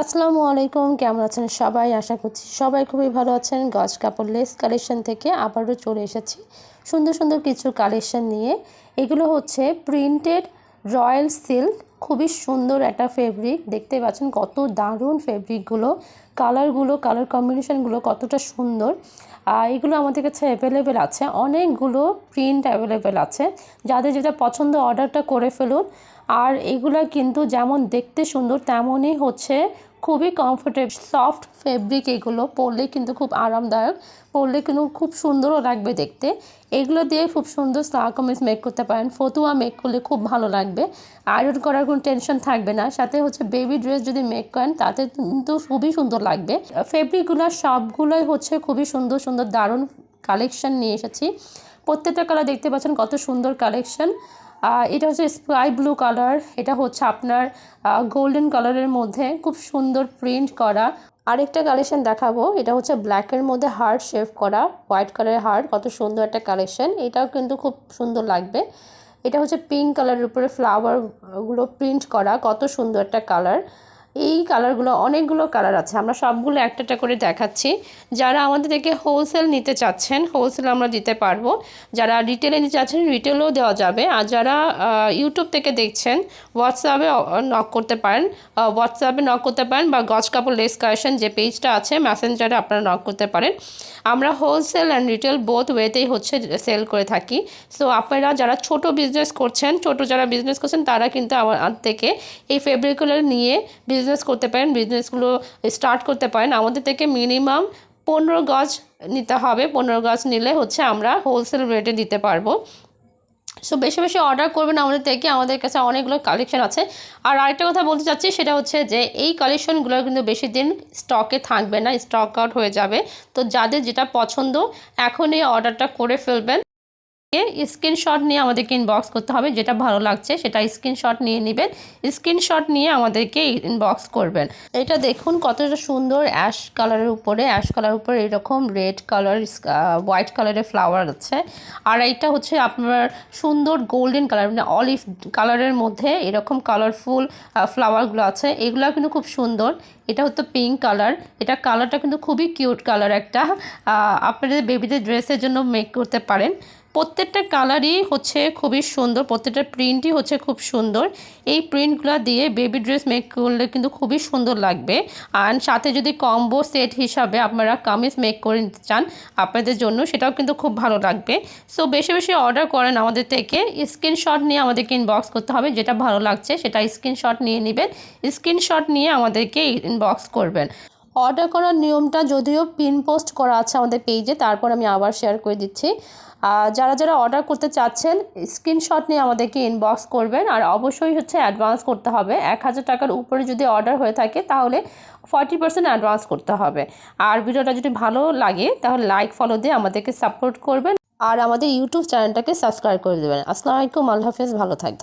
আসসালামু আলাইকুম, কেমন আছেন সবাই? আশা করছি সবাই খুবই ভালো আছেন। গজ কাপড় লেস কালেকশন থেকে আবারও চলে এসেছি সুন্দর সুন্দর কিছু কালেকশন নিয়ে। এগুলো হচ্ছে প্রিন্টেড রয়্যাল সিল্ক, খুবই সুন্দর একটা ফেব্রিক। দেখতে পাচ্ছেন কত দারুণ ফেব্রিকগুলো, কালার কম্বিনেশনগুলো কতটা সুন্দর। এগুলো আমাদের কাছে অ্যাভেলেবেল আছে, অনেকগুলো প্রিন্ট অ্যাভেলেবেল আছে। যাদের যেটা পছন্দ অর্ডারটা করে ফেলুন। আর এগুলা কিন্তু যেমন দেখতে সুন্দর তেমনই হচ্ছে খুবই কমফোর্টেবল, সফট ফেব্রিক। এগুলো পরলে কিন্তু খুব আরামদায়ক, পরলে কিন্তু খুব সুন্দরও লাগবে দেখতে। এগুলো দিয়ে খুব সুন্দর স্টার কামিজ মেক করতে পারেন, ফতুয়া মেক করলে খুব ভালো লাগবে। আয়রন করার কোনো টেনশন থাকবে না। সাথে হচ্ছে বেবি ড্রেস যদি মেক করেন তাতে কিন্তু খুবই সুন্দর লাগবে। ফেব্রিকগুলো সবগুলোই হচ্ছে খুবই সুন্দর সুন্দর দারুণ কালেকশন নিয়ে এসেছি। প্রত্যেকটা কালার দেখতে পাচ্ছেন কত সুন্দর কালেকশন। এটা হচ্ছে স্কাই ব্লু কালার, এটা হচ্ছে আপনার গোল্ডেন কালারের মধ্যে খুব সুন্দর প্রিন্ট করা। আরেকটা কালেকশন দেখাবো, এটা হচ্ছে ব্ল্যাকের মধ্যে হার্ট শেপ করা, হোয়াইট কালারের হার্ট, কত সুন্দর একটা কালেকশন। এটাও কিন্তু খুব সুন্দর লাগবে। এটা হচ্ছে পিঙ্ক কালারের উপরে ফ্লাওয়ারগুলো প্রিন্ট করা, কত সুন্দর একটা কালার। এই কালারগুলো অনেকগুলো কালার আছে, আমরা সবগুলো একটা একটা করে দেখাচ্ছি। যারা আমাদের থেকে হোলসেল নিতে চাচ্ছেন হোলসেল আমরা দিতে পারবো, যারা রিটেলে নিতে চাচ্ছেন রিটেলও দেওয়া যাবে। আর যারা ইউটিউব থেকে দেখছেন হোয়াটসঅ্যাপে নক করতে পারেন, বা গজ কাপড় লেস কালেকশন যে পেজটা আছে মেসেঞ্জারে আপনারা নক করতে পারেন। আমরা হোলসেল অ্যান্ড রিটেল বোথ ওয়েতেই হচ্ছে সেল করে থাকি। সো আপনারা যারা যারা বিজনেস করছেন তারা কিন্তু আমার থেকে এই ফেব্রিকগুলো নিয়ে বিজনেস করতে পারেন, বিজনেসগুলো স্টার্ট করতে পারেন। আমাদের থেকে মিনিমাম 15 গজ নিতে হবে, 15 গজ নিলে হচ্ছে আমরা হোলসেল রেটে দিতে পারবো। সো বেশি বেশি অর্ডার করবেন আমাদের থেকে, আমাদের কাছে অনেকগুলো কালেকশন আছে। আর আরেকটা কথা বলতে চাচ্ছি, সেটা হচ্ছে যে এই কালেকশনগুলো কিন্তু বেশি দিন স্টকে থাকবে না, স্টক আউট হয়ে যাবে। তো যাদের যেটা পছন্দ এখনই অর্ডারটা করে ফেলবেন। স্ক্রিনশট নিয়ে আমাদেরকে ইনবক্স করতে হবে, যেটা ভালো লাগছে সেটা স্ক্রিনশট নিয়ে নেবেন। স্ক্রিনশট নিয়ে আমাদেরকে ইনবক্স করবেন। এটা দেখুন কতটা সুন্দর অ্যাশ কালারের উপরে এরকম রেড কালার, হোয়াইট কালারের ফ্লাওয়ার আছে। আর এইটা হচ্ছে আপনার সুন্দর গোল্ডেন কালার, মানে অলিভ কালারের মধ্যে এরকম কালারফুল ফ্লাওয়ারগুলো আছে। এগুলো কিন্তু খুব সুন্দর। এটা হচ্ছে পিঙ্ক কালার, এটা কালারটা কিন্তু খুবই কিউট কালার একটা। আপনাদের বেবিদের ড্রেসের জন্য মেক করতে পারেন। প্রত্যেকটা কালারই হচ্ছে খুবই সুন্দর, প্রত্যেকটা প্রিন্টই হচ্ছে খুব সুন্দর। এই প্রিন্টগুলো দিয়ে বেবি ড্রেস মেক করলে কিন্তু খুবই সুন্দর লাগবে। আর সাথে যদি কম্বো সেট হিসাবে আপনারা কামিজ মেক করে নিতে চান আপনাদের জন্য, সেটাও কিন্তু খুব ভালো লাগবে। সো বেশি বেশি অর্ডার করেন আমাদের থেকে, স্ক্রিনশট নিয়ে আমাদেরকে ইনবক্স করতে হবে, যেটা ভালো লাগছে সেটা স্ক্রিনশট নিয়ে নেবেন। স্ক্রিনশট নিয়ে আমাদেরকে ইনবক্স করবেন। অর্ডার করার নিয়মটা যদিও পিন পোস্ট করা আছে আমাদের পেজে, তারপর আমি আবার শেয়ার করে দিচ্ছি। যারা যারা অর্ডার করতে চাচ্ছেন স্ক্রিনশট নিয়ে আমাদেরকে ইনবক্স করবেন। আর অবশ্যই হচ্ছে অ্যাডভান্স করতে হবে। 1000 টাকার উপরে যদি অর্ডার হয়ে থাকে তাহলে 40% অ্যাডভান্স করতে হবে। আর ভিডিওটা যদি ভালো লাগে তাহলে লাইক ফলো দিয়ে আমাদেরকে সাপোর্ট করবেন। আর আমাদের ইউটিউব চ্যানেলটাকে সাবস্ক্রাইব করে দেবেন। আসসালামু আলাইকুম, আল্লাহ হাফেজ, ভালো থাকবেন।